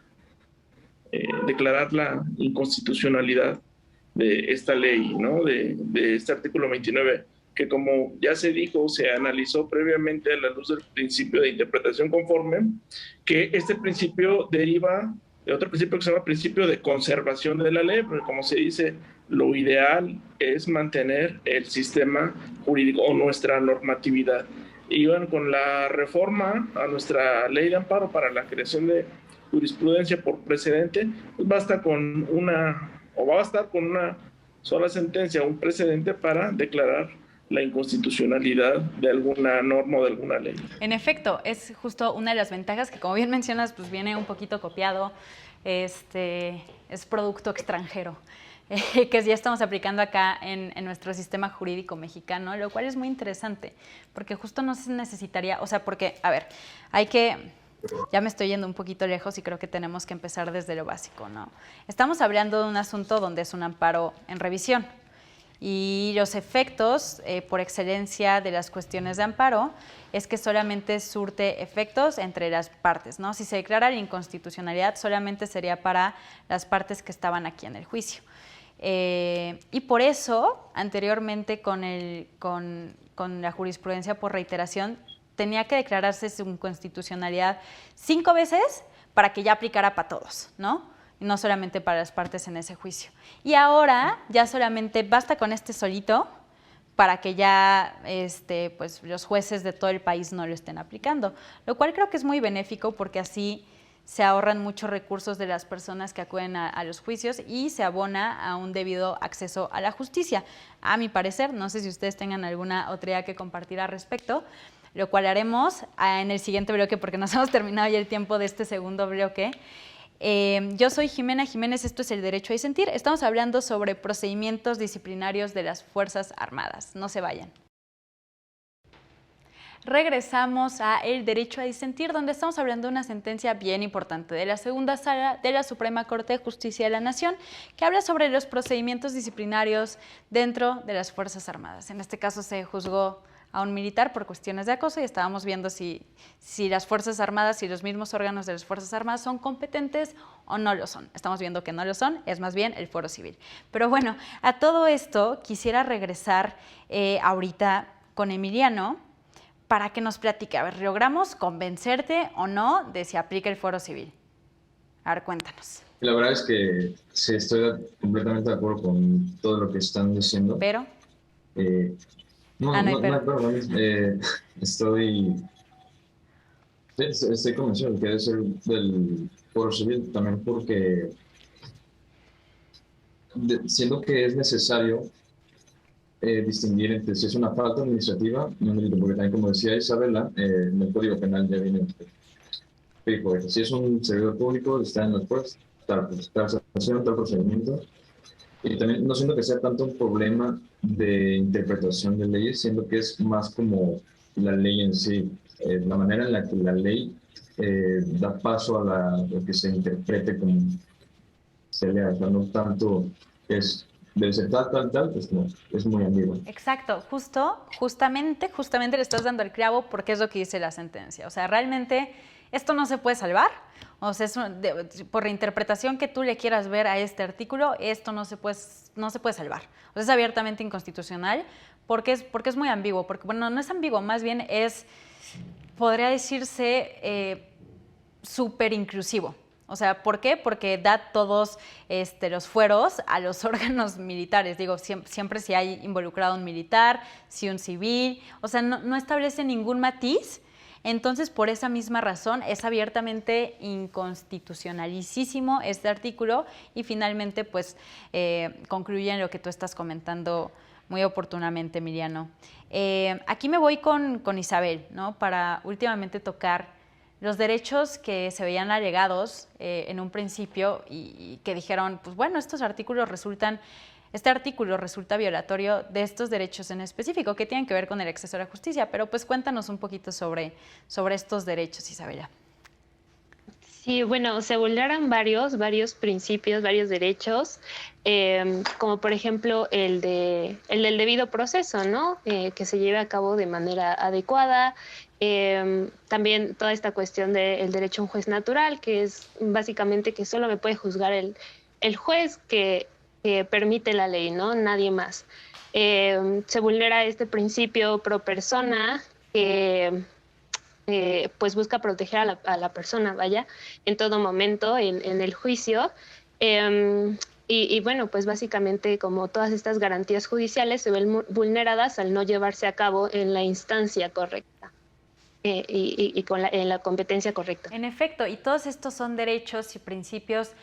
declarar la inconstitucionalidad de esta ley, ¿no? de este artículo 29, que como ya se dijo, se analizó previamente a la luz del principio de interpretación conforme, que este principio deriva de otro principio que se llama principio de conservación de la ley, porque como se dice, lo ideal es mantener el sistema jurídico o nuestra normatividad. Y bueno, con la reforma a nuestra ley de amparo para la creación de jurisprudencia por precedente, pues va a bastar con una sola sentencia, un precedente para declarar la inconstitucionalidad de alguna norma o de alguna ley. En efecto, es justo una de las ventajas que, como bien mencionas, pues viene un poquito copiado, es producto extranjero, que ya estamos aplicando acá en nuestro sistema jurídico mexicano, lo cual es muy interesante, porque justo no se necesitaría, o sea, porque, a ver, ya me estoy yendo un poquito lejos y creo que tenemos que empezar desde lo básico, ¿no? Estamos hablando de un asunto donde es un amparo en revisión y los efectos por excelencia de las cuestiones de amparo es que solamente surte efectos entre las partes, ¿no? Si se declara la inconstitucionalidad solamente sería para las partes que estaban aquí en el juicio. Y por eso, anteriormente con la jurisprudencia por reiteración, tenía que declararse su inconstitucionalidad 5 veces para que ya aplicara para todos, ¿no? Y no solamente para las partes en ese juicio. Y ahora ya solamente basta con este solito para que ya pues, los jueces de todo el país no lo estén aplicando, lo cual creo que es muy benéfico porque así se ahorran muchos recursos de las personas que acuden a los juicios y se abona a un debido acceso a la justicia. A mi parecer, no sé si ustedes tengan alguna otra idea que compartir al respecto, lo cual haremos en el siguiente bloque porque nos hemos terminado ya el tiempo de este segundo bloque. Yo soy Jimena Jiménez, esto es El Derecho a Disentir. Estamos hablando sobre procedimientos disciplinarios de las Fuerzas Armadas. No se vayan. Regresamos a El Derecho a Disentir, donde estamos hablando de una sentencia bien importante de la segunda sala de la Suprema Corte de Justicia de la Nación, que habla sobre los procedimientos disciplinarios dentro de las Fuerzas Armadas. En este caso se juzgó a un militar por cuestiones de acoso y estábamos viendo si las Fuerzas Armadas y los mismos órganos de las Fuerzas Armadas son competentes o no lo son. Estamos viendo que no lo son, es más bien el Foro Civil. Pero bueno, a todo esto quisiera regresar ahorita con Emiliano para que nos platique. A ver, ¿logramos convencerte o no de si aplica el Foro Civil? A ver, cuéntanos. La verdad es que sí, estoy completamente de acuerdo con todo lo que están diciendo. Pero... estoy convencido de que debe ser del Foro Civil, también porque siendo que es necesario distinguir entre si es una falta administrativa y un delito, porque también, como decía Isabela, en el Código Penal ya viene fijo, si es un servidor público, está en los jueces, tal sanción, tal procedimiento. Y también no siento que sea tanto un problema de interpretación de leyes, siendo que es más como la ley en sí, la manera en la que la ley da paso a lo que se interprete como se lea, o sea, no tanto debe ser tal, pues no, es muy ambiguo. Exacto, justamente le estás dando el clavo porque es lo que dice la sentencia. O sea, realmente esto no se puede salvar. O sea, por la interpretación que tú le quieras ver a este artículo, esto no se puede salvar. O sea, es abiertamente inconstitucional porque es muy ambiguo. Porque, bueno, no es ambiguo, más bien podría decirse súper inclusivo. O sea, ¿por qué? Porque da todos los fueros a los órganos militares. Digo, siempre si hay involucrado un militar, si un civil, o sea, no establece ningún matiz. Entonces, por esa misma razón, es abiertamente inconstitucionalísimo este artículo y finalmente, pues, concluye en lo que tú estás comentando muy oportunamente, Emiliano. Aquí me voy con Isabel, ¿no? Para últimamente tocar los derechos que se veían alegados en un principio y que dijeron, pues bueno, este artículo resulta violatorio de estos derechos en específico, que tienen que ver con el acceso a la justicia, pero pues cuéntanos un poquito sobre estos derechos, Isabela. Sí, bueno, se vulneran varios principios, varios derechos, como por ejemplo el del debido proceso, ¿no? Que se lleve a cabo de manera adecuada. También toda esta cuestión del derecho a un juez natural, que es básicamente que solo me puede juzgar el juez que permite la ley, ¿no? Nadie más. Se vulnera este principio pro persona que pues busca proteger a la persona, vaya, en todo momento, en el juicio. Y bueno, pues básicamente como todas estas garantías judiciales se ven vulneradas al no llevarse a cabo en la instancia correcta. Y en la competencia correcta. En efecto, y todos estos son derechos y principios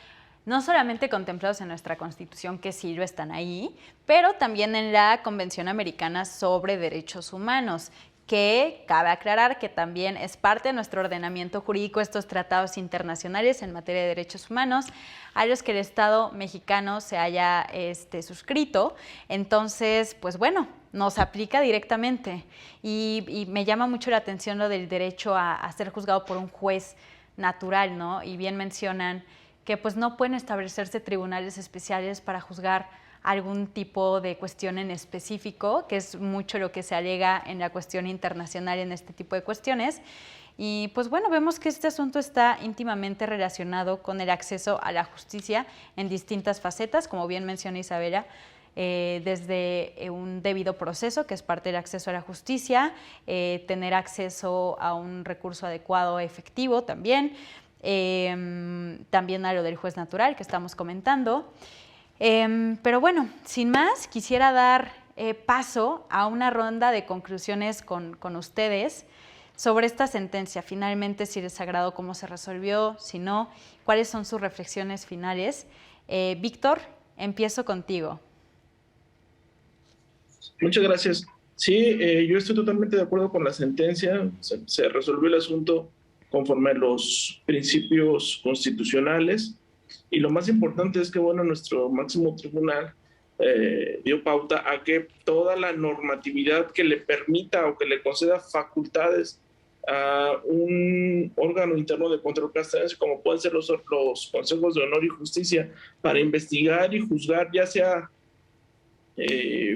no solamente contemplados en nuestra Constitución, que sí lo están ahí, pero también en la Convención Americana sobre Derechos Humanos, que cabe aclarar que también es parte de nuestro ordenamiento jurídico estos tratados internacionales en materia de derechos humanos a los que el Estado mexicano se haya suscrito. Entonces, pues bueno, nos aplica directamente y me llama mucho la atención lo del derecho a ser juzgado por un juez natural, ¿no? Y bien mencionan que pues no pueden establecerse tribunales especiales para juzgar algún tipo de cuestión en específico, que es mucho lo que se alega en la cuestión internacional en este tipo de cuestiones. Y pues bueno, vemos que este asunto está íntimamente relacionado con el acceso a la justicia en distintas facetas, como bien menciona Isabela, desde un debido proceso, que es parte del acceso a la justicia, tener acceso a un recurso adecuado, efectivo también, también a lo del juez natural que estamos comentando. Pero bueno, sin más, quisiera dar paso a una ronda de conclusiones con ustedes sobre esta sentencia. Finalmente, si les agradó cómo se resolvió, si no, cuáles son sus reflexiones finales. Víctor, empiezo contigo. Muchas gracias. Sí, yo estoy totalmente de acuerdo con la sentencia. Se resolvió el asunto conforme a los principios constitucionales. Y lo más importante es que, bueno, nuestro máximo tribunal dio pauta a que toda la normatividad que le permita o que le conceda facultades a un órgano interno de control castrense, como pueden ser los consejos de honor y justicia, para investigar y juzgar, ya sea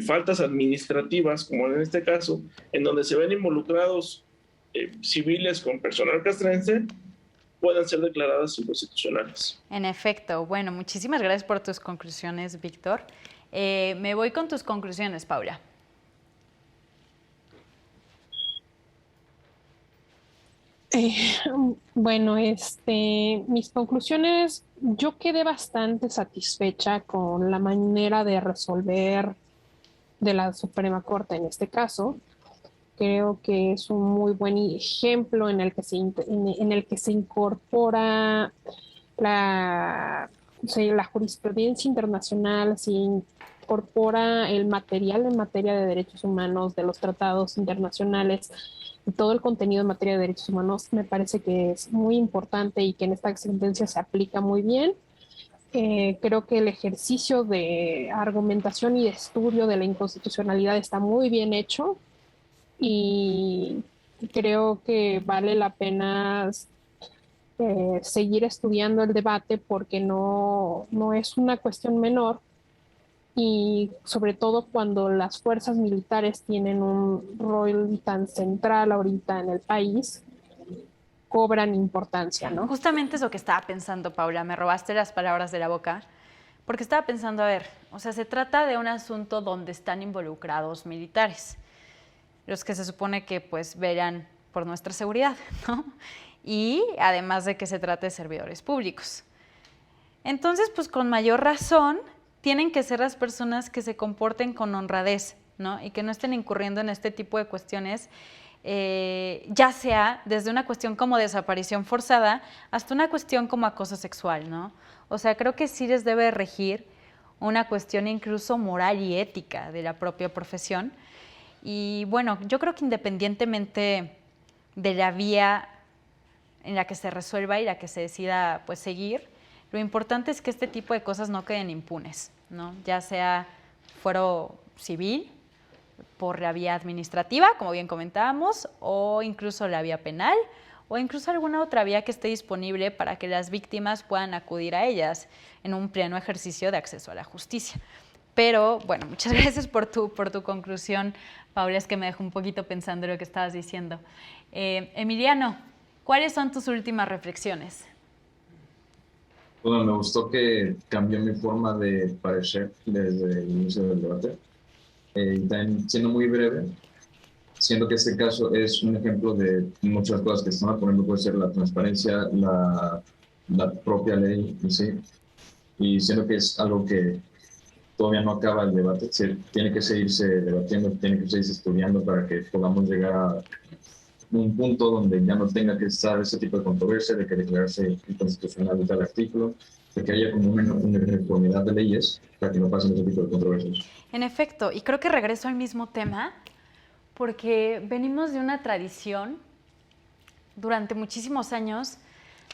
faltas administrativas, como en este caso, en donde se ven involucrados civiles con personal castrense, puedan ser declaradas inconstitucionales. En efecto. Bueno, muchísimas gracias por tus conclusiones, Víctor. Me voy con tus conclusiones, Paula. Bueno, mis conclusiones, yo quedé bastante satisfecha con la manera de resolver de la Suprema Corte en este caso. Creo que es un muy buen ejemplo en el que se incorpora la jurisprudencia internacional, se incorpora el material en materia de derechos humanos de los tratados internacionales y todo el contenido en materia de derechos humanos. Me parece que es muy importante y que en esta sentencia se aplica muy bien. Creo que el ejercicio de argumentación y de estudio de la inconstitucionalidad está muy bien hecho y creo que vale la pena seguir estudiando el debate porque no es una cuestión menor, y sobre todo cuando las fuerzas militares tienen un rol tan central ahorita en el país, cobran importancia, ¿no? Justamente es lo que estaba pensando, Paula, me robaste las palabras de la boca, porque estaba pensando, a ver, o sea, se trata de un asunto donde están involucrados militares, los que se supone que pues velan por nuestra seguridad, ¿no? Y además de que se trata de servidores públicos. Entonces, pues con mayor razón, tienen que ser las personas que se comporten con honradez, ¿no? Y que no estén incurriendo en este tipo de cuestiones, ya sea desde una cuestión como desaparición forzada hasta una cuestión como acoso sexual, ¿no? O sea, creo que sí les debe regir una cuestión incluso moral y ética de la propia profesión. Y bueno, yo creo que independientemente de la vía en la que se resuelva y la que se decida pues seguir, lo importante es que este tipo de cosas no queden impunes, ¿no? Ya sea fuero civil, por la vía administrativa, como bien comentábamos, o incluso la vía penal, o incluso alguna otra vía que esté disponible para que las víctimas puedan acudir a ellas en un pleno ejercicio de acceso a la justicia. Pero, bueno, muchas gracias por tu conclusión, Paula, es que me dejó un poquito pensando en lo que estabas diciendo. Emiliano, ¿cuáles son tus últimas reflexiones? Bueno, me gustó que cambió mi forma de parecer desde el inicio del debate. Y también, siendo muy breve, siento que este caso es un ejemplo de muchas cosas que están poniendo, puede ser la transparencia, la propia ley en sí, y siento que es algo que todavía no acaba el debate, tiene que seguirse debatiendo, tiene que seguirse estudiando para que podamos llegar a un punto donde ya no tenga que estar ese tipo de controversia de que declararse inconstitucional tal artículo, de que haya como una uniformidad de leyes para que no pasen ese tipo de controversias. En efecto, y creo que regreso al mismo tema, porque venimos de una tradición durante muchísimos años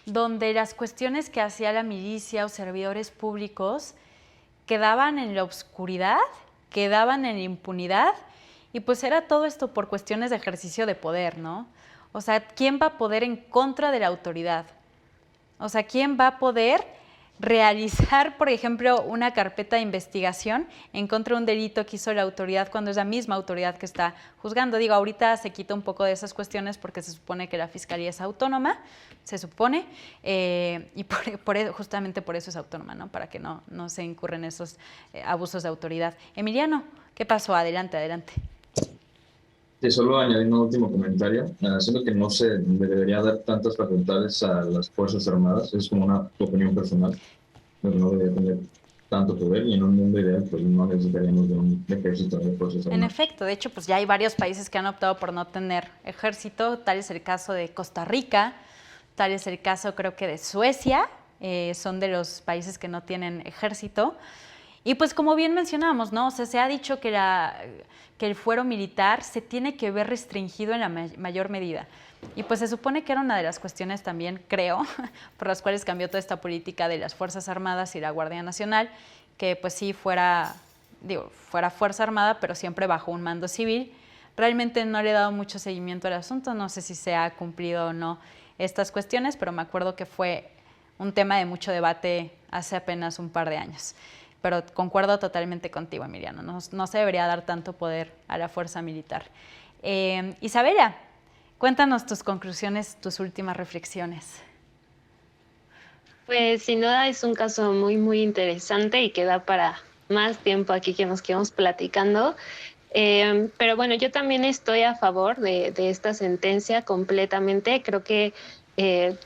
donde las cuestiones que hacía la milicia o servidores públicos quedaban en la oscuridad, quedaban en la impunidad, y pues era todo esto por cuestiones de ejercicio de poder, ¿no? O sea, ¿quién va a poder en contra de la autoridad? O sea, ¿quién va a poder realizar, por ejemplo, una carpeta de investigación en contra de un delito que hizo la autoridad cuando es la misma autoridad que está juzgando? Digo, ahorita se quita un poco de esas cuestiones porque se supone que la Fiscalía es autónoma, se supone, y justamente por eso es autónoma, ¿no? Para que no se incurren esos abusos de autoridad. Emiliano, ¿qué pasó? Adelante, adelante. Y solo añadiendo un último comentario, siento que no se le debería dar tantas facultades a las Fuerzas Armadas, es como una opinión personal, pero no debería tener tanto poder y en un mundo ideal pues no necesitaríamos de un ejército de Fuerzas Armadas. En efecto, de hecho pues ya hay varios países que han optado por no tener ejército, tal es el caso de Costa Rica, tal es el caso creo que de Suecia, son de los países que no tienen ejército. Y pues como bien mencionábamos, ¿no? O sea, se ha dicho que el fuero militar se tiene que ver restringido en la mayor medida. Y pues se supone que era una de las cuestiones también, creo, por las cuales cambió toda esta política de las Fuerzas Armadas y la Guardia Nacional, que pues sí fuera Fuerza Armada, pero siempre bajo un mando civil. Realmente no le he dado mucho seguimiento al asunto, no sé si se ha cumplido o no estas cuestiones, pero me acuerdo que fue un tema de mucho debate hace apenas un par de años. Pero concuerdo totalmente contigo, Emiliano, no se debería dar tanto poder a la fuerza militar. Isabela, cuéntanos tus conclusiones, tus últimas reflexiones. Pues sin duda es un caso muy, muy interesante y que da para más tiempo aquí que nos quedamos platicando. Pero bueno, yo también estoy a favor de esta sentencia completamente. Creo que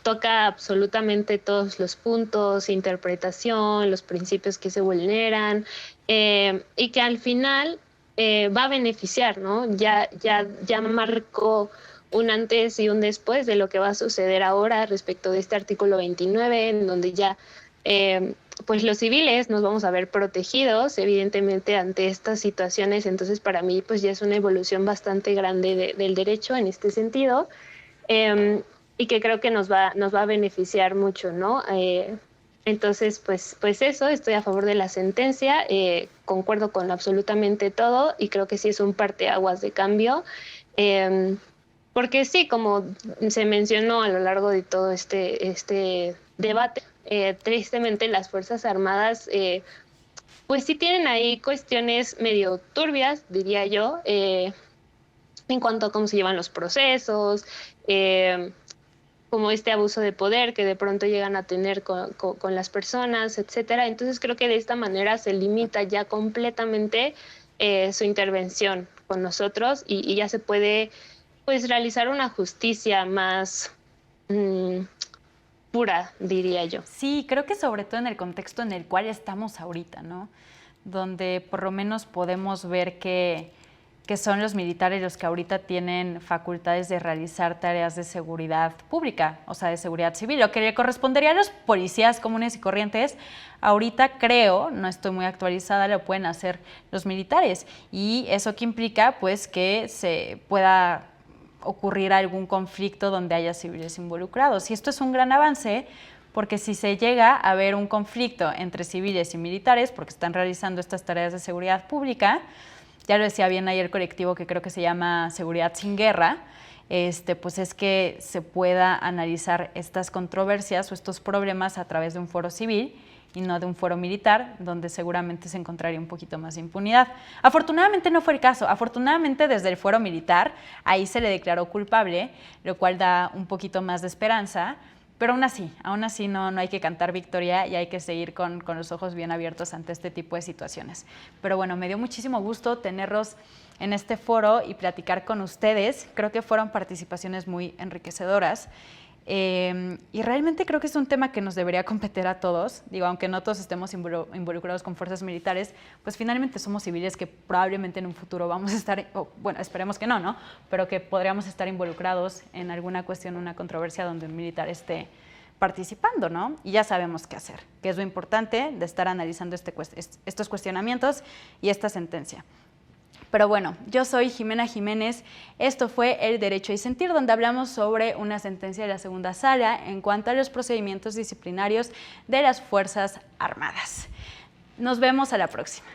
toca absolutamente todos los puntos, interpretación, los principios que se vulneran y que al final va a beneficiar, ¿no? Ya marcó un antes y un después de lo que va a suceder ahora respecto de este artículo 29, en donde ya pues los civiles nos vamos a ver protegidos evidentemente ante estas situaciones. Entonces para mí pues ya es una evolución bastante grande del derecho en este sentido. Y que creo que nos va a beneficiar mucho, ¿no? Entonces, pues eso, estoy a favor de la sentencia, concuerdo con absolutamente todo y creo que sí es un parteaguas de cambio, porque sí, como se mencionó a lo largo de todo este debate, tristemente las Fuerzas Armadas, pues sí tienen ahí cuestiones medio turbias, diría yo, en cuanto a cómo se llevan los procesos, como este abuso de poder que de pronto llegan a tener con las personas, etcétera. Entonces creo que de esta manera se limita ya completamente su intervención con nosotros y ya se puede pues realizar una justicia más pura, diría yo. Sí, creo que sobre todo en el contexto en el cual estamos ahorita, ¿no? Donde por lo menos podemos ver que son los militares los que ahorita tienen facultades de realizar tareas de seguridad pública, o sea, de seguridad civil, lo que le correspondería a los policías comunes y corrientes. Ahorita creo, no estoy muy actualizada, lo pueden hacer los militares, y eso que implica pues que se pueda ocurrir algún conflicto donde haya civiles involucrados, y esto es un gran avance, porque si se llega a ver un conflicto entre civiles y militares, porque están realizando estas tareas de seguridad pública, ya lo decía bien ahí el colectivo que creo que se llama Seguridad Sin Guerra, pues es que se pueda analizar estas controversias o estos problemas a través de un foro civil y no de un foro militar, donde seguramente se encontraría un poquito más de impunidad. Afortunadamente no fue el caso. Afortunadamente desde el foro militar ahí se le declaró culpable, lo cual da un poquito más de esperanza. Pero aún así no hay que cantar victoria y hay que seguir con los ojos bien abiertos ante este tipo de situaciones. Pero bueno, me dio muchísimo gusto tenerlos en este foro y platicar con ustedes. Creo que fueron participaciones muy enriquecedoras. Y realmente creo que es un tema que nos debería competir a todos. Digo, aunque no todos estemos involucrados con fuerzas militares, pues finalmente somos civiles que probablemente en un futuro vamos a estar, bueno, esperemos que no, pero que podríamos estar involucrados en alguna cuestión, una controversia donde un militar esté participando, ¿no? Y ya sabemos qué hacer, que es lo importante de estar analizando estos cuestionamientos y esta sentencia. Pero bueno, yo soy Jimena Jiménez, esto fue El Derecho y Sentir, donde hablamos sobre una sentencia de la segunda sala en cuanto a los procedimientos disciplinarios de las Fuerzas Armadas. Nos vemos a la próxima.